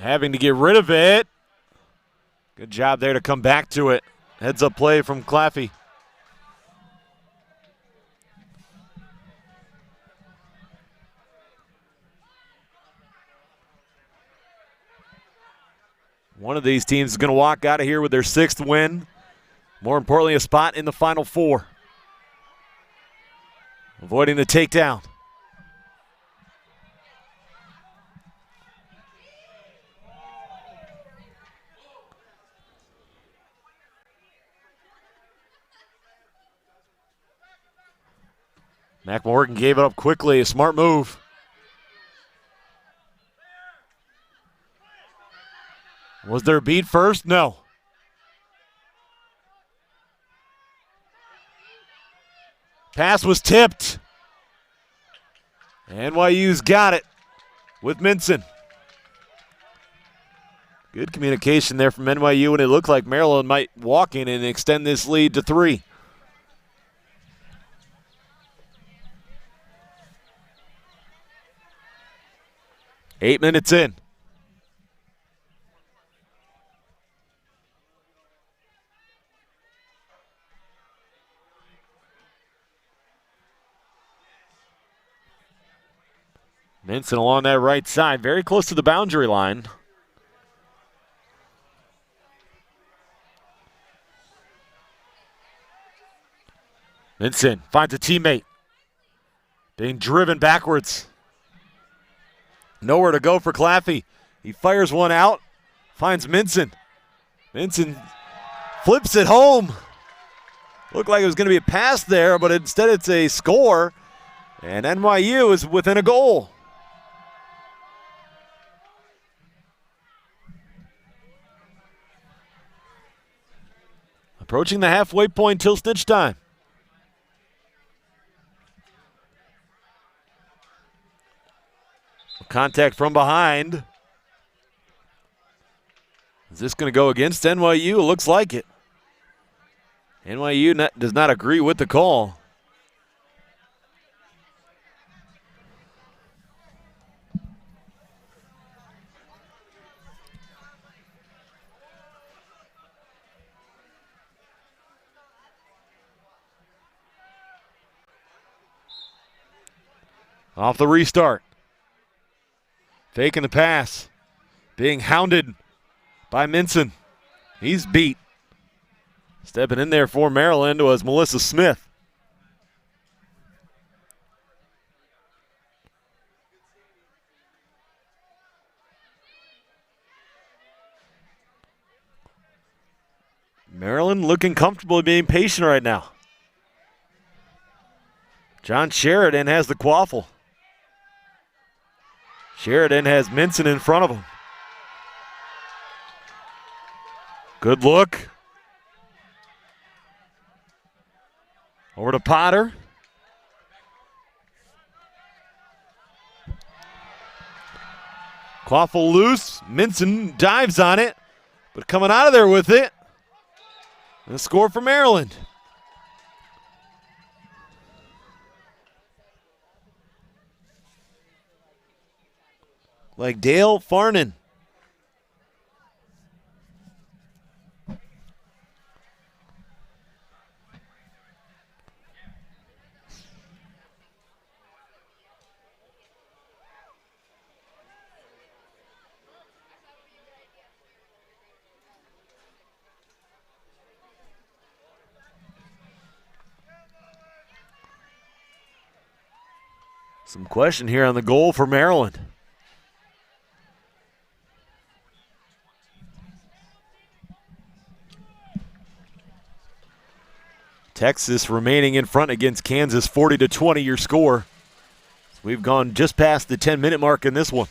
having to get rid of it. Good job there to come back to it. Heads up play from Claffey. One of these teams is going to walk out of here with their 6th win. More importantly, a spot in the Final Four. Avoiding the takedown. Mac Morgan gave it up quickly, a smart move. Was there a beat first? No. Pass was tipped. NYU's got it with Minson. Good communication there from NYU, and it looked like Maryland might walk in and extend this lead to 3. Eight minutes in. Minson along that right side, very close to the boundary line. Minson finds a teammate. Being driven backwards. Nowhere to go for Claffey. He fires one out, finds Minson. Minson flips it home. Looked like it was going to be a pass there, but instead it's a score. And NYU is within a goal. Approaching the halfway point till Snitch time. Contact from behind. Is this going to go against NYU? It looks like it. NYU does not agree with the call. Off the restart. Faking the pass. Being hounded by Minson. He's beat. Stepping in there for Maryland was Melissa Smith. Maryland looking comfortable being patient right now. John Sheridan has the quaffle. Sheridan has Minson in front of him. Good look. Over to Potter. Quaffle loose. Minson dives on it, but coming out of there with it. And a score for Maryland. Like Dale Farnan. Some question here on the goal for Maryland. Texas remaining in front against Kansas, 40-20 your score. We've gone just past the 10-minute mark in this one.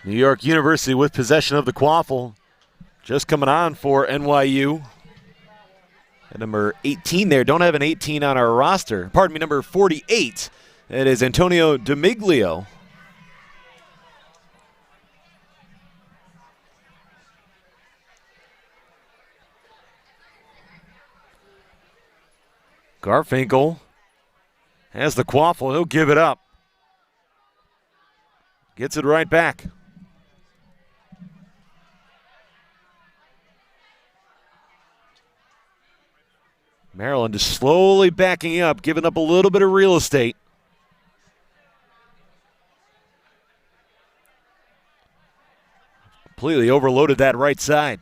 New York University with possession of the quaffle. Just coming on for NYU. At number 18 there. Don't have an 18 on our roster. Pardon me, number 48. It is Antonio Demiglio. Garfinkel has the quaffle. He'll give it up. Gets it right back. Maryland is slowly backing up, giving up a little bit of real estate. Completely overloaded that right side.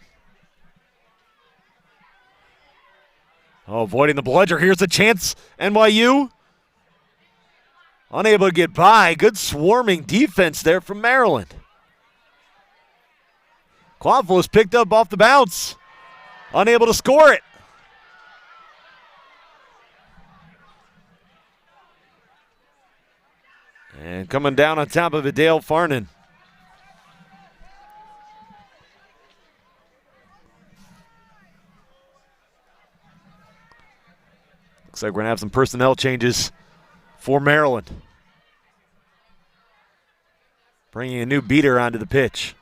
Oh, avoiding the bludger. Here's a chance. NYU. Unable to get by. Good swarming defense there from Maryland. Quaffle is picked up off the bounce. Unable to score it. And coming down on top of it, Dale Farnan. Looks like we're going to have some personnel changes for Maryland. Bringing a new beater onto the pitch.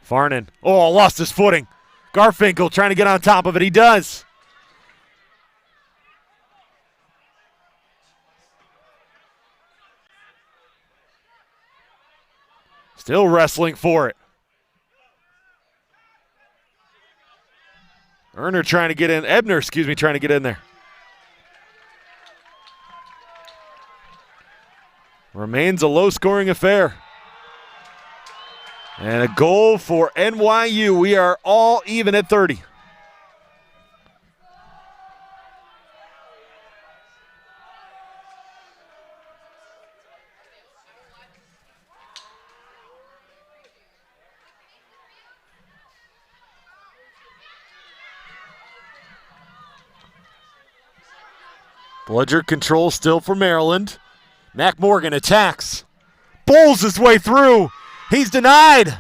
Farnan. Oh, lost his footing. Garfinkel trying to get on top of it. He does. Still wrestling for it. Ebner trying to get in there. Remains a low-scoring affair. And a goal for NYU. We are all even at 30. Bludger control still for Maryland. Mac Morgan attacks. Bowls his way through. He's denied.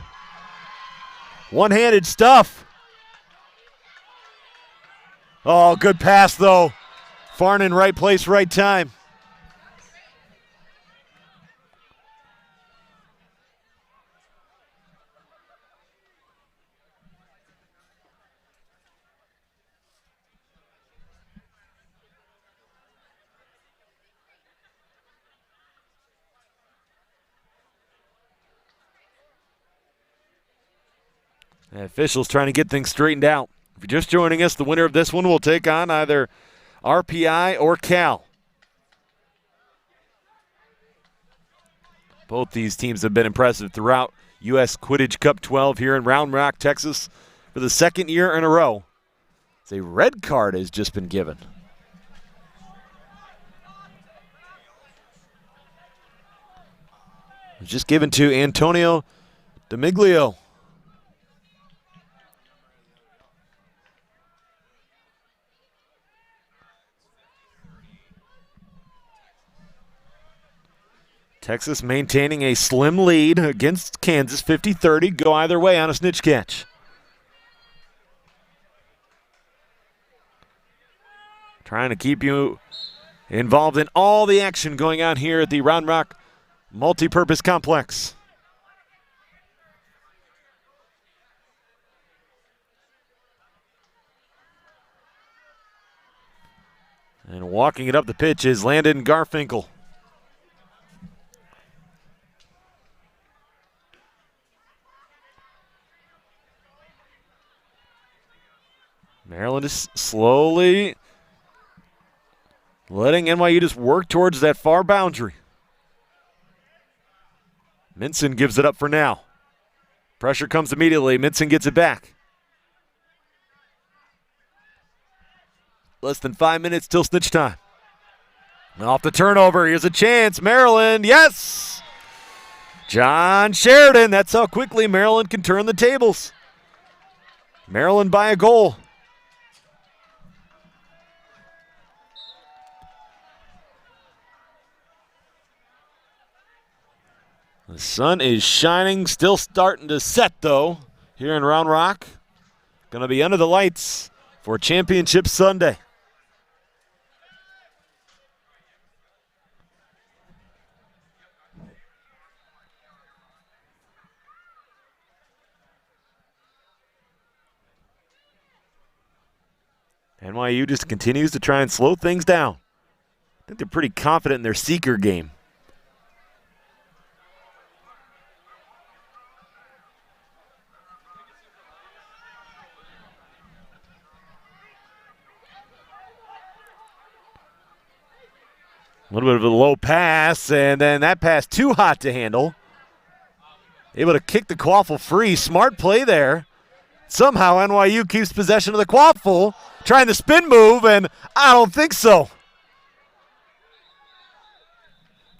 One-handed stuff. Oh, good pass, though. Farnan, right place, right time. And officials trying to get things straightened out. If you're just joining us, the winner of this one will take on either RPI or Cal. Both these teams have been impressive throughout U.S. Quidditch Cup 12 here in Round Rock, Texas for the second year in a row. It's a red card has just been given. It was just given to Antonio Demiglio. Texas maintaining a slim lead against Kansas, 50-30. Go either way on a snitch catch. Trying to keep you involved in all the action going on here at the Round Rock Multipurpose Complex. And walking it up the pitch is Landon Garfinkel. Maryland is slowly letting NYU just work towards that far boundary. Minson gives it up for now. Pressure comes immediately. Minson gets it back. Less than 5 minutes till snitch time. Off the turnover. Here's a chance. Maryland, yes! John Sheridan. That's how quickly Maryland can turn the tables. Maryland by a goal. The sun is shining, still starting to set though here in Round Rock. Going to be under the lights for Championship Sunday. NYU just continues to try and slow things down. I think they're pretty confident in their seeker game. A little bit of a low pass, and then that pass too hot to handle. Able to kick the Quaffle free. Smart play there. Somehow NYU keeps possession of the Quaffle, trying the spin move, and I don't think so.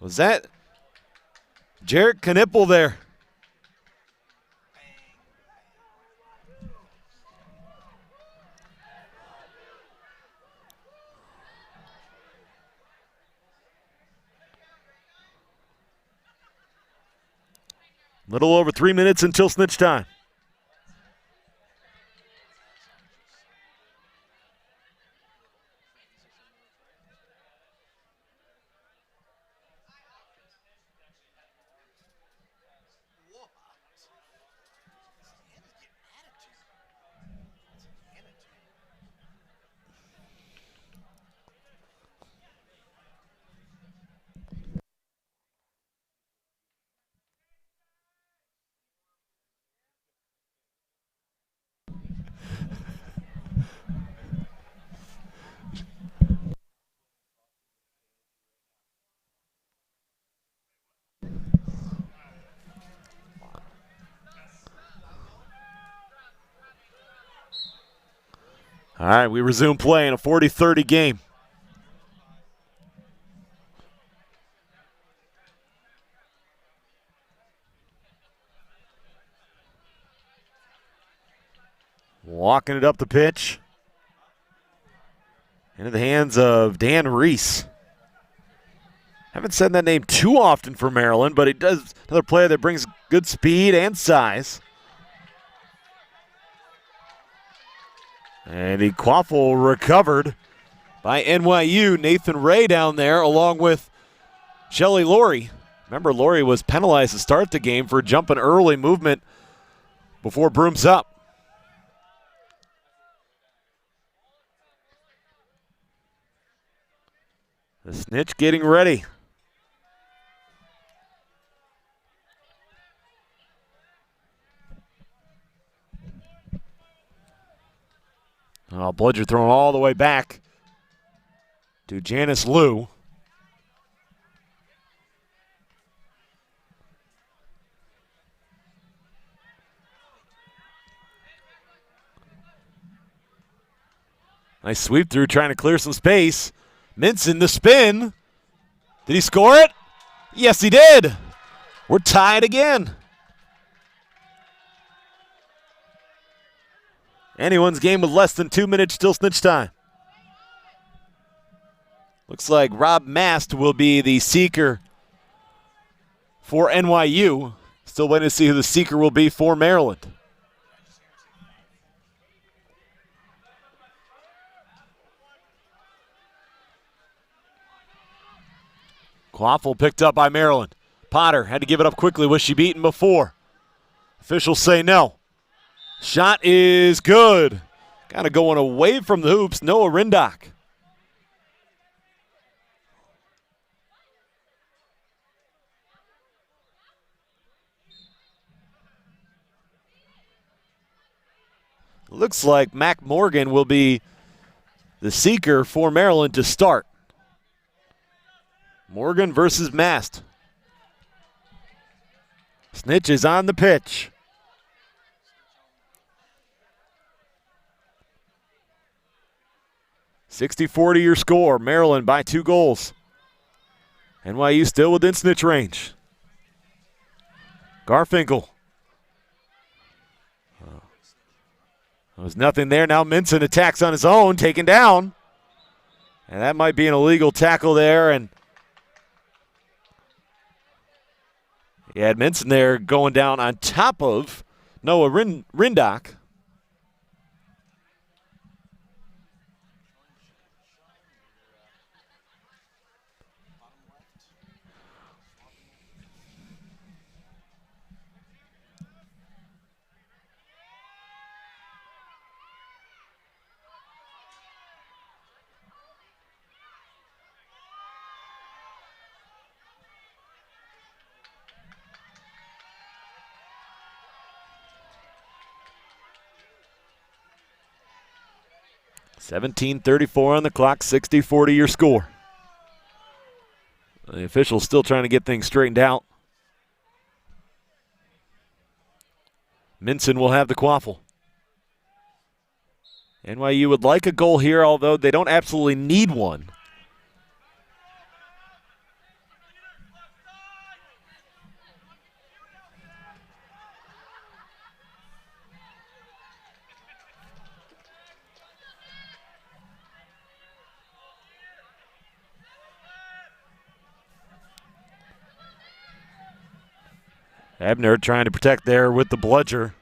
Was that Jarrett Knipple there? Little over 3 minutes until snitch time. All right, we resume play in a 40-30 game. Walking it up the pitch. Into the hands of Dan Reese. Haven't said that name too often for Maryland, but he does another player that brings good speed and size. And the Quaffle recovered by NYU. Nathan Ray down there along with Shelly Laurie. Remember, Laurie was penalized to start the game for jumping early movement before brooms up. The snitch getting ready. Oh, Bludger thrown all the way back to Janice Liu. Nice sweep through, trying to clear some space. Minson, the spin. Did he score it? Yes, he did. We're tied again. Anyone's game with less than 2 minutes, still snitch time. Looks like Rob Mast will be the seeker for NYU. Still waiting to see who the seeker will be for Maryland. Quaffle picked up by Maryland. Potter had to give it up quickly. Was she beaten before? Officials say no. Shot is good. Kind of going away from the hoops. Noah Rindock. Looks like Mac Morgan will be the seeker for Maryland to start. Morgan versus Mast. Snitch is on the pitch. 60-40 your score. Maryland by 2 goals. NYU still within snitch range. Garfinkel. There was nothing there. Now Minson attacks on his own, taken down. And that might be an illegal tackle there. And You had Minson there going down on top of Noah Rindock. $17:34 on the clock, 60-40 your score. The officials still trying to get things straightened out. Minson will have the quaffle. NYU would like a goal here, although they don't absolutely need one. Ebner trying to protect there with the bludger.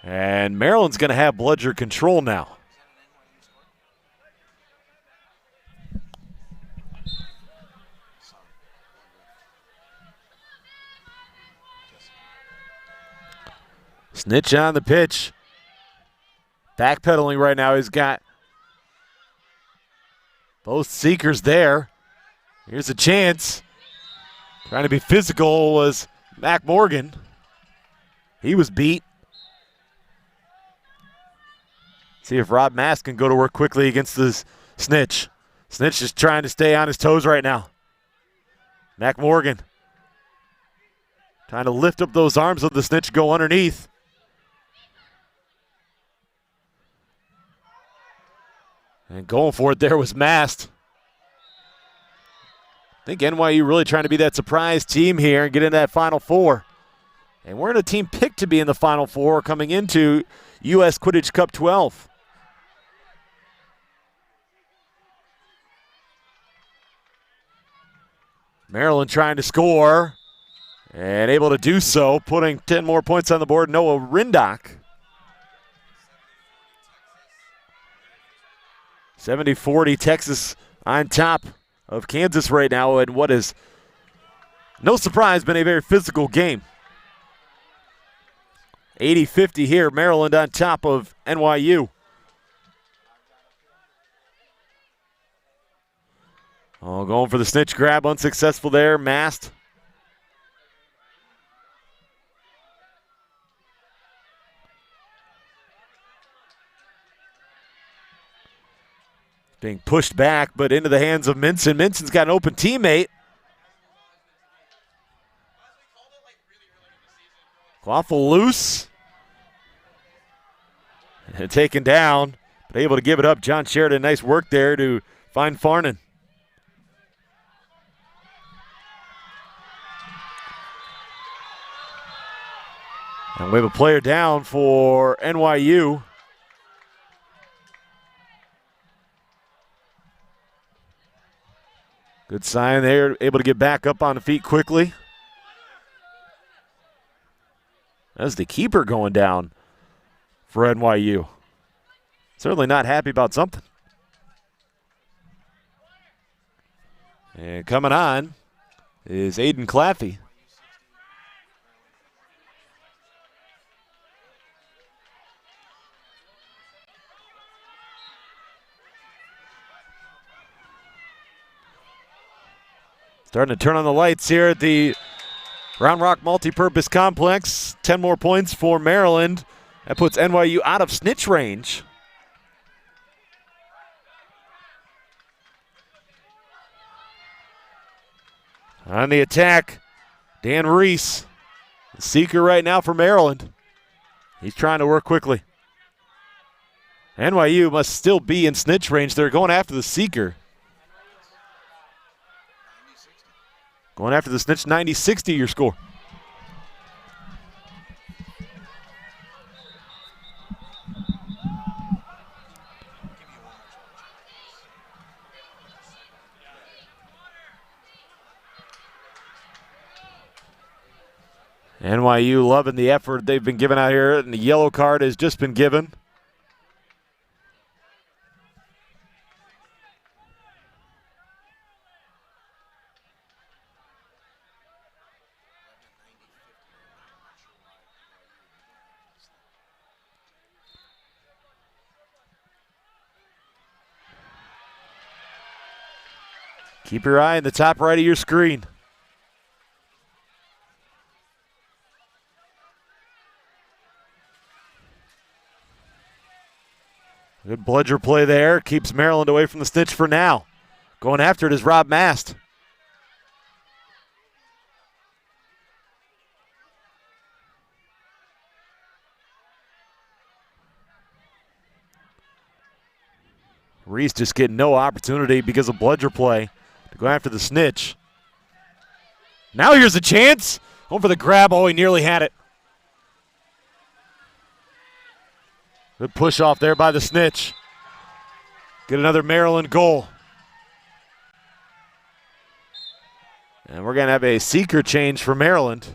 And Maryland's going to have bludger control now. Snitch on the pitch. Backpedaling right now. He's got both seekers there. Here's a chance. Trying to be physical was Mac Morgan. He was beat. See if Rob Mast can go to work quickly against this Snitch. Snitch is trying to stay on his toes right now. Mac Morgan trying to lift up those arms of the Snitch, go underneath. And going for it there was Mast. I think NYU really trying to be that surprise team here and get into that Final Four. And we're in a team picked to be in the Final Four coming into U.S. Quidditch Cup 12. Maryland trying to score and able to do so, putting 10 more points on the board. Noah Rindock. 70-40, Texas on top of Kansas right now, and what is, no surprise, been a very physical game. 80-50 here, Maryland on top of NYU. Oh, going for the Snitch grab, unsuccessful there, Mast. Being pushed back, but into the hands of Minson. Minson's got an open teammate. Quaffle loose. And taken down, but able to give it up. John Sheridan, nice work there to find Farnan. And we have a player down for NYU. Good sign there, able to get back up on the feet quickly. That's the keeper going down for NYU. Certainly not happy about something. And coming on is Aiden Claffey. Starting to turn on the lights here at the Round Rock Multipurpose Complex. 10 more points for Maryland. That puts NYU out of Snitch range. On the attack, Dan Reese. The seeker right now for Maryland. He's trying to work quickly. NYU must still be in Snitch range. They're going after the seeker. Going after the Snitch, 90-60 your score. NYU loving the effort they've been giving out here, and the yellow card has just been given. Keep your eye on the top right of your screen. Good bludger play there. Keeps Maryland away from the Snitch for now. Going after it is Rob Mast. Reese just getting no opportunity because of bludger play to go after the Snitch. Now here's a chance. Going for the grab. Oh, he nearly had it. Good push off there by the Snitch. Get another Maryland goal. And we're going to have a seeker change for Maryland.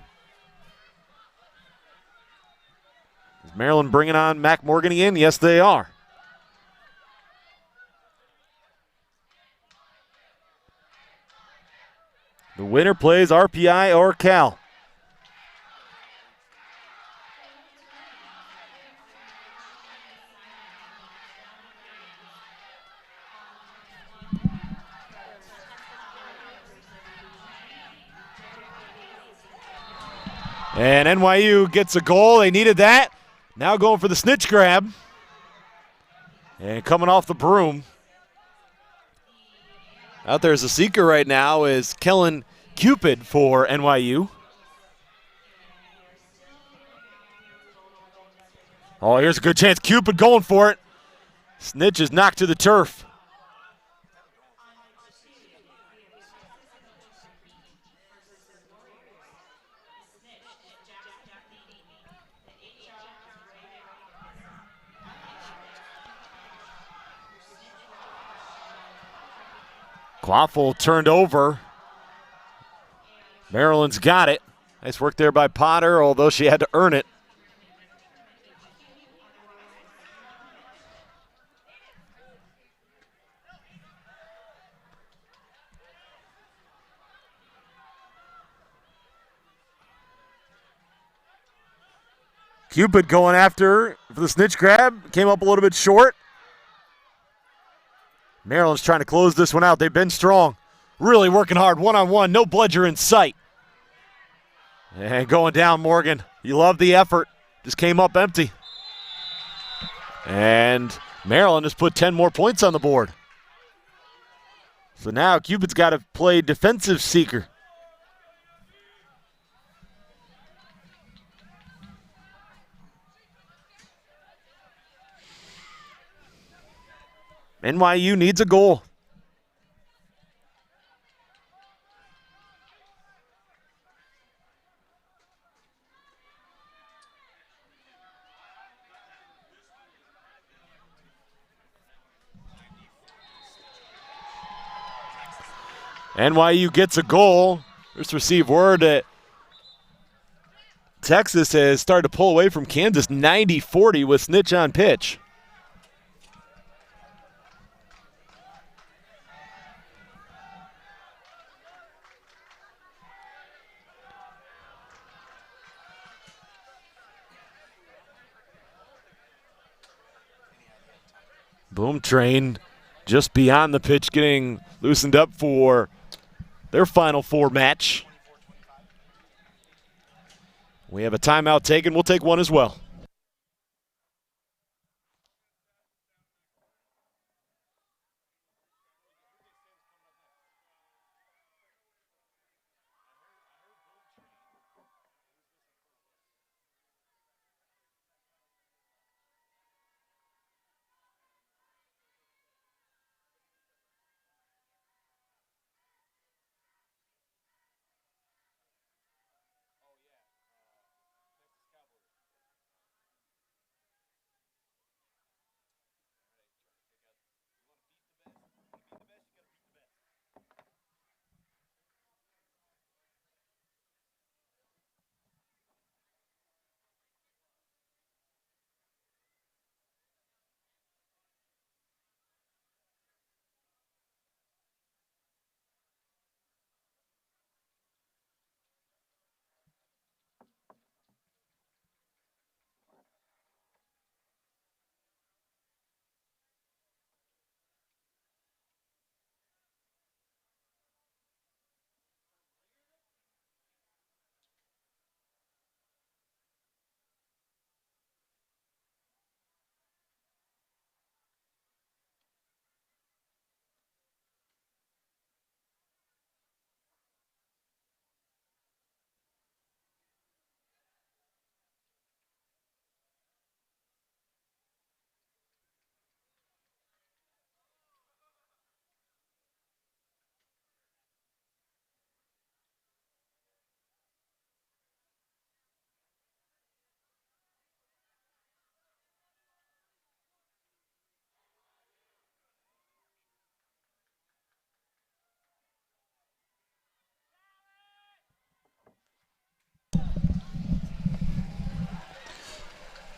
Is Maryland bringing on Mac Morgan again? Yes, they are. The winner plays RPI or Cal. And NYU gets a goal. They needed that. Now going for the Snitch grab. And coming off the broom. Out there as a seeker right now is Kellen Cupid for NYU. Oh, here's a good chance. Cupid going for it. Snitch is knocked to the turf. Quaffle turned over. Maryland's got it. Nice work there by Potter, although she had to earn it. Cupid going after her for the Snitch grab. Came up a little bit short. Maryland's trying to close this one out. They've been strong. Really working hard one-on-one. No bludger in sight. And going down, Morgan. You love the effort. Just came up empty. And Maryland has put 10 more points on the board. So now Cupid's got to play defensive seeker. NYU needs a goal. NYU gets a goal. Just received word that Texas has started to pull away from Kansas 90-40 with Snitch on pitch. Boom Train just beyond the pitch getting loosened up for their Final Four match. We have a timeout taken. We'll take one as well.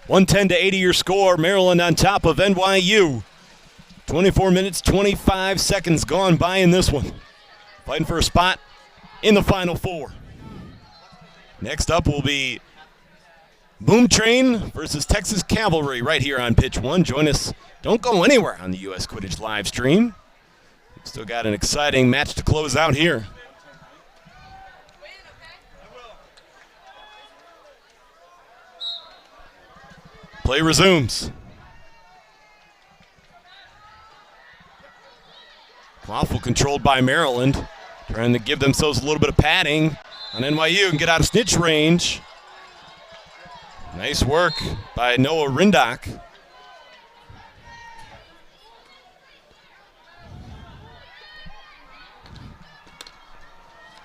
110-80 your score. Maryland on top of NYU. 24 minutes, 25 seconds gone by in this one. Fighting for a spot in the Final Four. Next up will be Boom Train versus Texas Cavalry right here on Pitch 1. Join us. Don't go anywhere on the U.S. Quidditch live stream. We've still got an exciting match to close out here. Play resumes. Quaffle controlled by Maryland, trying to give themselves a little bit of padding on NYU and get out of snitch range. Nice work by Noah Rindock.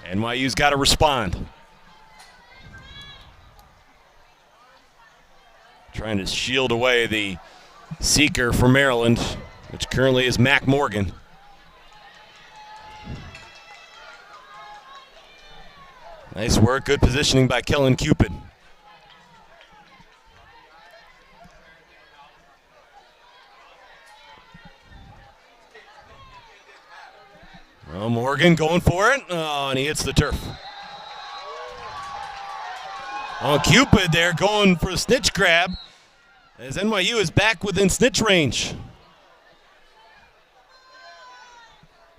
NYU's got to respond. Trying to shield away the seeker for Maryland, which currently is Mac Morgan. Nice work, good positioning by Kellen Cupid. Well, Morgan going for it. Oh, and he hits the turf. Oh, Cupid there going for a snitch grab as NYU is back within snitch range.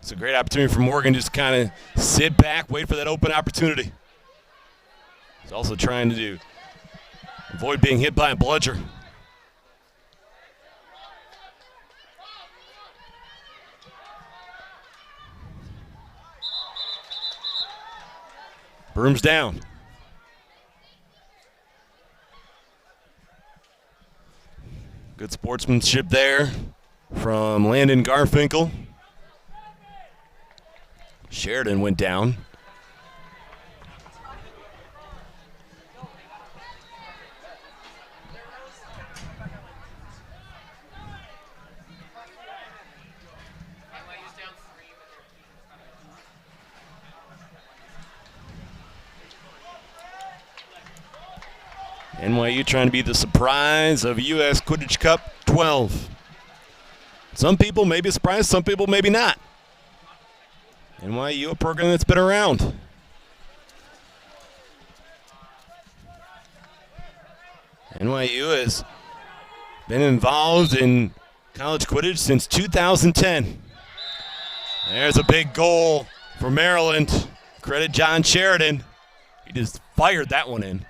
It's a great opportunity for Morgan just kind of sit back, wait for that open opportunity. He's also trying to avoid being hit by a bludger. Brooms down. Good sportsmanship there from Landon Garfinkel. Sheridan went down. NYU trying to be the surprise of U.S. Quidditch Cup 12. Some people may be surprised, some people maybe not. NYU, a program that's been around. NYU has been involved in college Quidditch since 2010. There's a big goal for Maryland. Credit John Sheridan. He just fired that one in.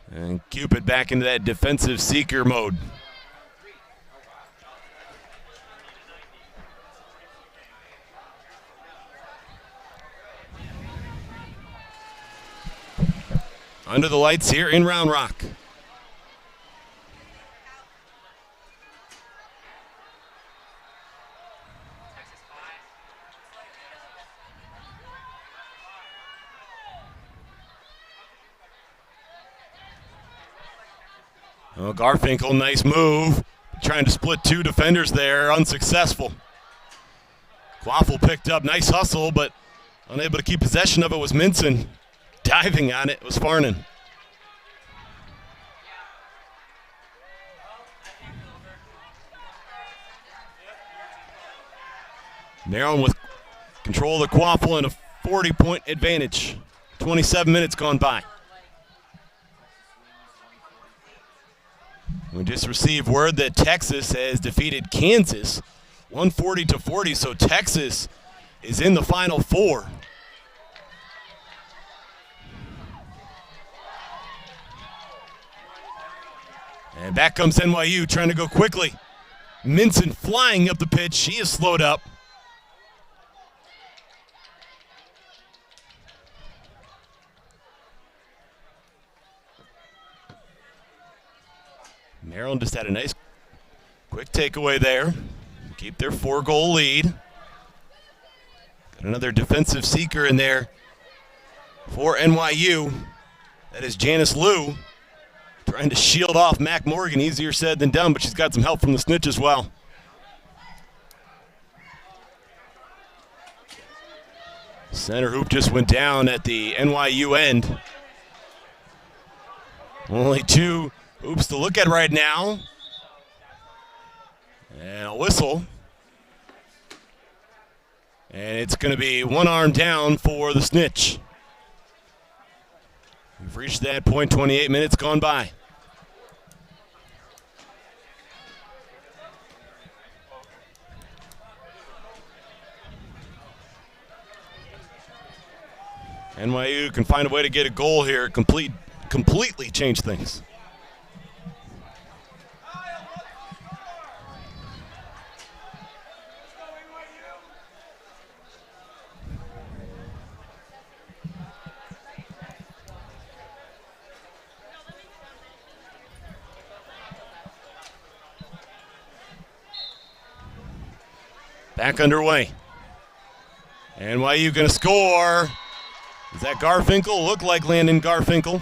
And Cupid back into that defensive seeker mode. Under the lights here in Round Rock. Oh, Garfinkel, nice move. Trying to split two defenders there, unsuccessful. Quaffle picked up, nice hustle, but unable to keep possession of it was Minson. Diving on it was Farnan. Maryland with control of the Quaffle and a 40-point advantage. 27 minutes gone by. We just received word that Texas has defeated Kansas 140-40, so Texas is in the Final Four. And back comes NYU trying to go quickly. Minson flying up the pitch. She is slowed up. Maryland just had a nice quick takeaway there. Keep their 4-goal lead. Got another defensive seeker in there for NYU. That is Janice Liu. Trying to shield off Mac Morgan. Easier said than done, but she's got some help from the snitch as well. Center hoop just went down at the NYU end. Only 2 hoops to look at right now. And a whistle. And it's going to be one arm down for the Snitch. We've reached that point, 28 minutes gone by. NYU can find a way to get a goal here, completely change things. Back underway. NYU going to score. Is that Garfinkel? Looked like Landon Garfinkel.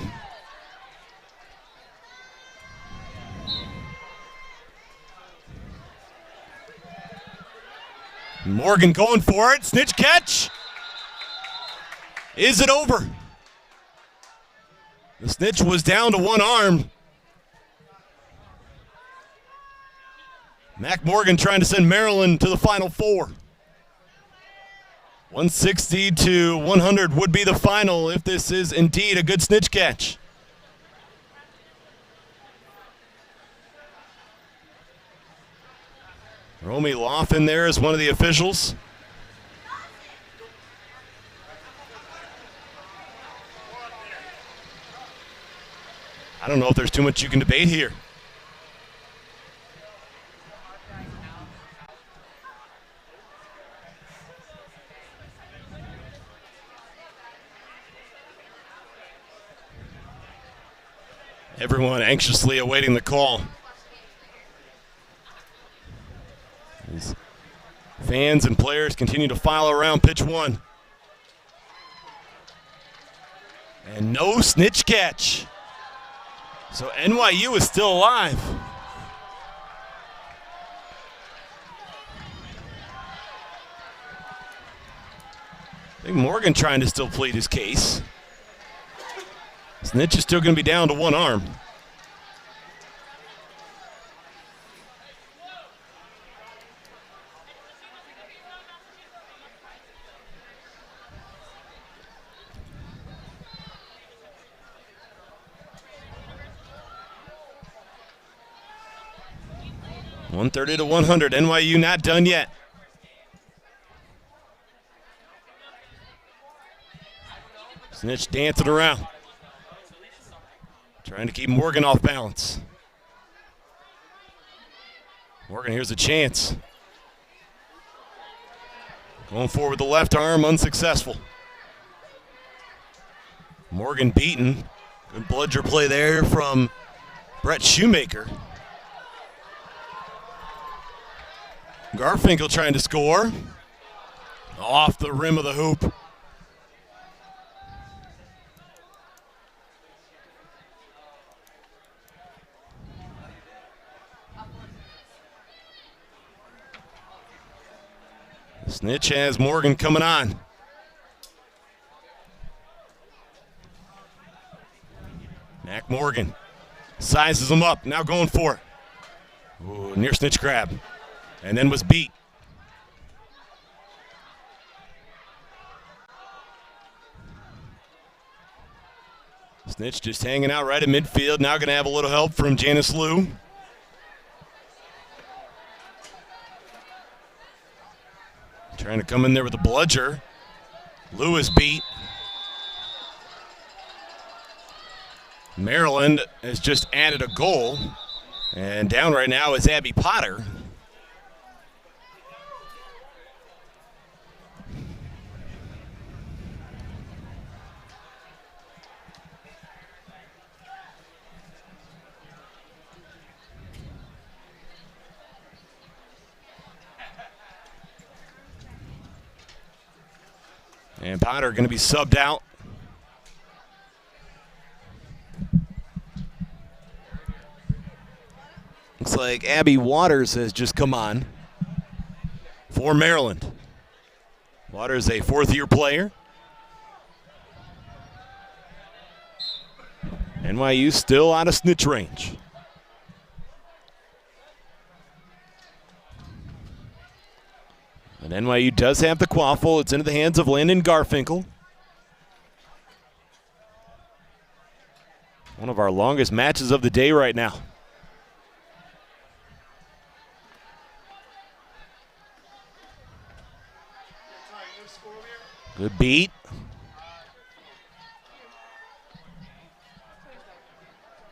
Morgan going for it. Snitch catch. Is it over? The Snitch was down to one arm. Mac Morgan trying to send Maryland to the Final Four. 160 to 100 would be the final if this is indeed a good Snitch catch. Romy Laughlin there is one of the officials. I don't know if there's too much you can debate here. Everyone anxiously awaiting the call. As fans and players continue to file around pitch one. And no Snitch catch. So NYU is still alive. I think Morgan trying to still plead his case. Snitch is still going to be down to one arm. .130 to 100. NYU not done yet. Snitch dancing around. Trying to keep Morgan off balance. Morgan, here's a chance. Going forward with the left arm, unsuccessful. Morgan beaten. Good bludger play there from Brett Shoemaker. Garfinkel trying to score. Off the rim of the hoop. Snitch has Morgan coming on. Mac Morgan sizes him up, now going for it. Ooh, near Snitch grab, and then was beat. Snitch just hanging out right at midfield, now going to have a little help from Janice Liu. Trying to come in there with a bludger. Lewis beat. Maryland has just added a goal. And down right now is Abby Potter. And Potter going to be subbed out. Looks like Abby Waters has just come on for Maryland. Waters, a fourth-year player, NYU still out of snitch range. And NYU does have the quaffle. It's into the hands of Landon Garfinkel. One of our longest matches of the day right now. Good beat.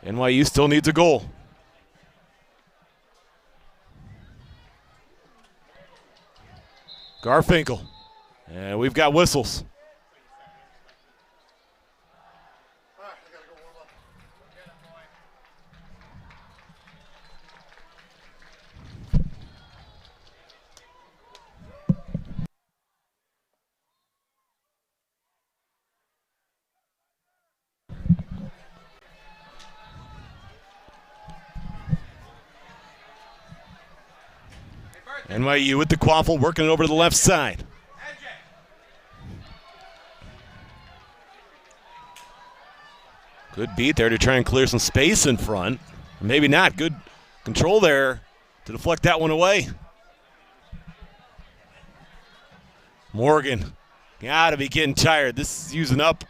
NYU still needs a goal. Garfinkel. And we've got whistles. NYU with the quaffle, working it over to the left side. Good beat there to try and clear some space in front. Maybe not. Good control there to deflect that one away. Morgan, gotta be getting tired. This is using up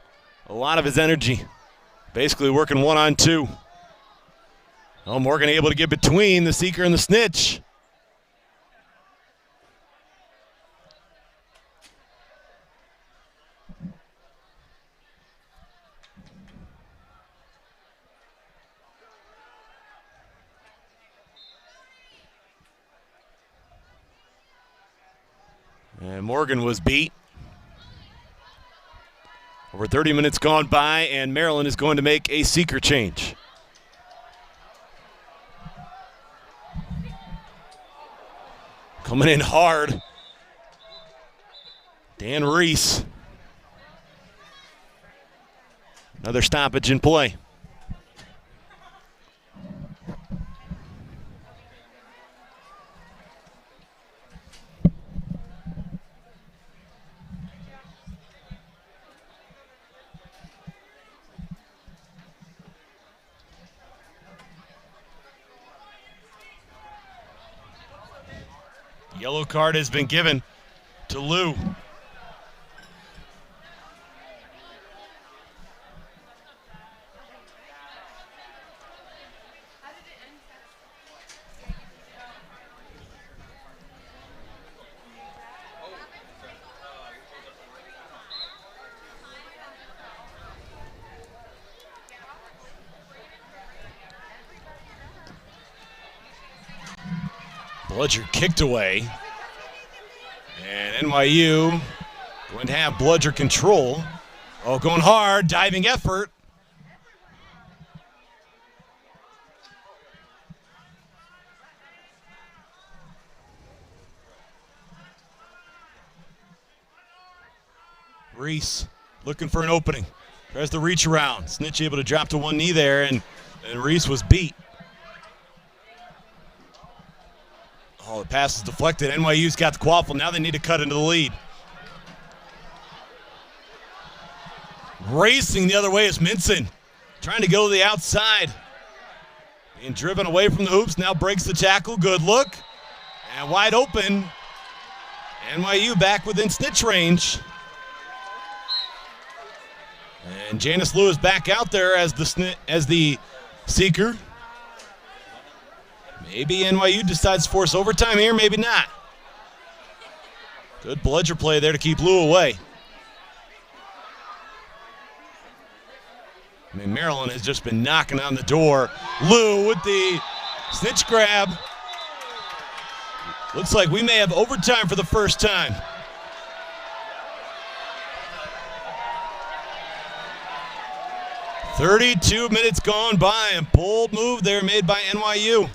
a lot of his energy. Basically working 1-on-2. Oh, Morgan able to get between the seeker and the snitch. And Morgan was beat. Over 30 minutes gone by, and Maryland is going to make a seeker change. Coming in hard, Dan Reese. Another stoppage in play. Yellow card has been given to Lou. Bludger kicked away. And NYU going to have Bludger control. Oh, going hard, diving effort. Reese looking for an opening. Tries to reach around. Snitch able to drop to one knee there, and Reese was beat. Oh, the pass is deflected. NYU's got the quaffle. Now they need to cut into the lead. Racing the other way is Minson. Trying to go to the outside. Being driven away from the hoops. Now breaks the tackle. Good look. And wide open. NYU back within snitch range. And Janice Lewis back out there as the seeker. Maybe NYU decides to force overtime here, maybe not. Good bludger play there to keep Lou away. I mean, Maryland has just been knocking on the door. Lou with the snitch grab. Looks like we may have overtime for the first time. "32 minutes gone by, and bold move there made by NYU.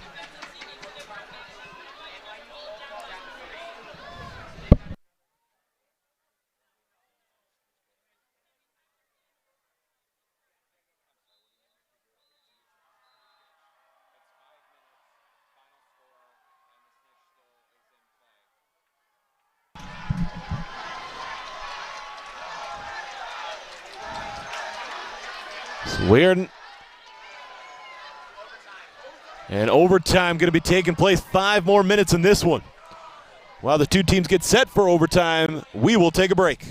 And overtime going to be taking place. 5 more minutes in this one. While the two teams get set for overtime, we will take a break.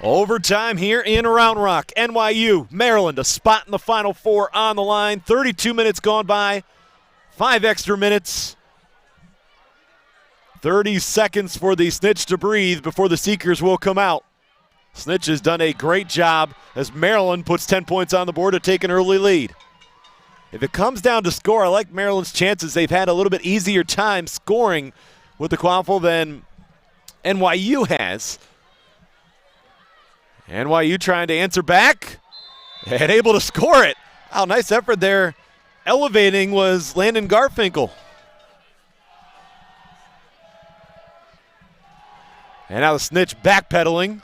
Overtime here in Round Rock. NYU, Maryland, a spot in the Final Four on the line. 32 minutes gone by, 5 extra minutes. 30 seconds for the Snitch to breathe before the Seekers will come out. Snitch has done a great job as Maryland puts 10 points on the board to take an early lead. If it comes down to score, I like Maryland's chances. They've had a little bit easier time scoring with the quaffle than NYU has. NYU trying to answer back and able to score it. Wow, nice effort there. Elevating was Landon Garfinkel. And now the Snitch backpedaling.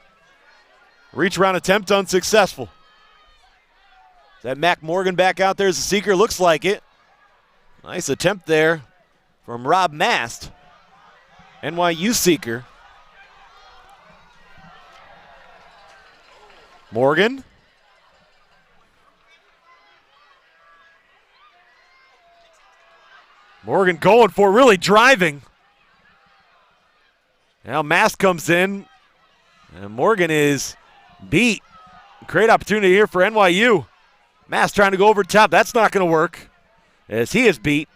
Reach around attempt unsuccessful. Is that Mac Morgan back out there as a seeker? Looks like it. Nice attempt there from Rob Mast. NYU seeker. Morgan. Morgan going for it, really driving. Now Mast comes in, And Morgan is beat. Great opportunity here for NYU. Mass trying to go over top. That's not going to work as he is beat.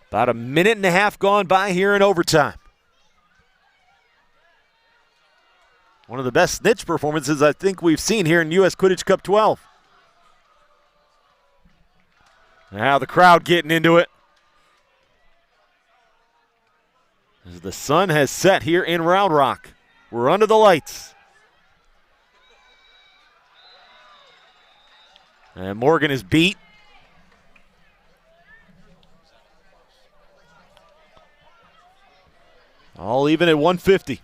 About a minute and a half gone by here in overtime. One of the best Snitch performances I think we've seen here in U.S. Quidditch Cup 12. Now the crowd getting into it. As the sun has set here in Round Rock. We're under the lights. And Morgan is beat. All even at 150.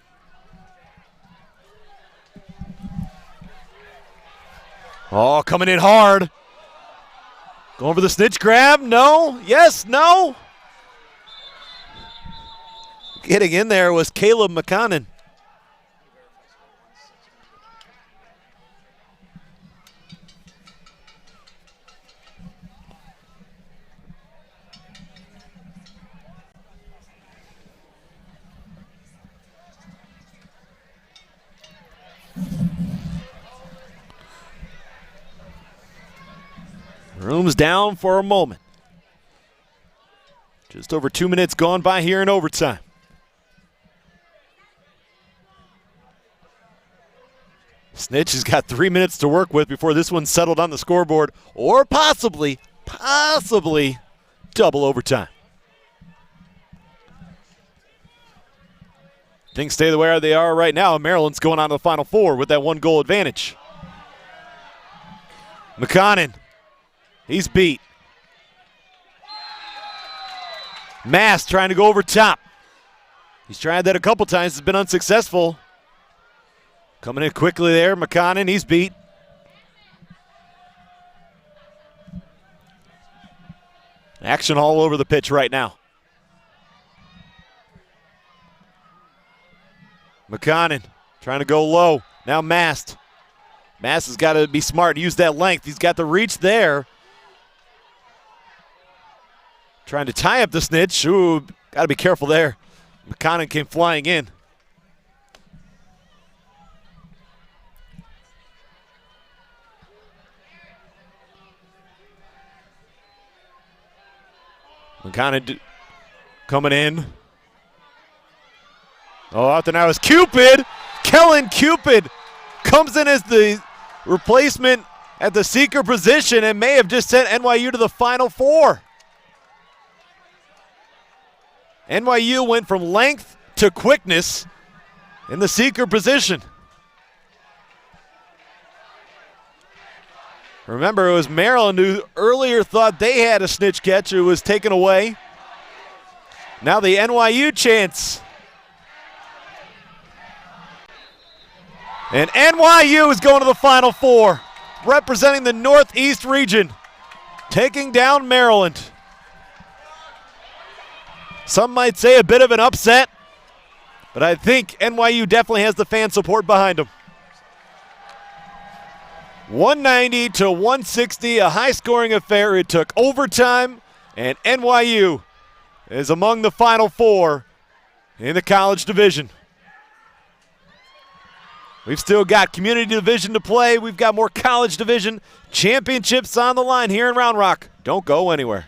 Oh, coming in hard. Going for the snitch grab. No. Yes. No. Getting in there was Caleb McConnon. Room's down for a moment. Just over 2 minutes gone by here in overtime. Snitch has got 3 minutes to work with before this one's settled on the scoreboard, or possibly double overtime. Things stay the way they are right now. Maryland's going on to the Final Four with that 1-goal advantage. McConnon, he's beat. Mass trying to go over top. He's tried that a couple times, it's been unsuccessful. Coming in quickly there, McConnon, he's beat. Action all over the pitch right now. McConnon trying to go low. Now Mast. Mast has got to be smart and use that length. He's got the reach there. Trying to tie up the snitch. Ooh, got to be careful there. McConnon came flying in. McConnon coming in. Oh, out there now is Cupid. Kellen Cupid comes in as the replacement at the seeker position and may have just sent NYU to the Final Four. NYU went from length to quickness in the seeker position. Remember, it was Maryland who earlier thought they had a snitch catch who was taken away. Now the NYU chance. And NYU is going to the Final Four, representing the Northeast region, taking down Maryland. Some might say a bit of an upset, but I think NYU definitely has the fan support behind them. 190 to 160, a high-scoring affair. It took overtime, and NYU is among the Final Four in the college division. We've still got community division to play. We've got more college division championships on the line here in Round Rock. Don't go anywhere.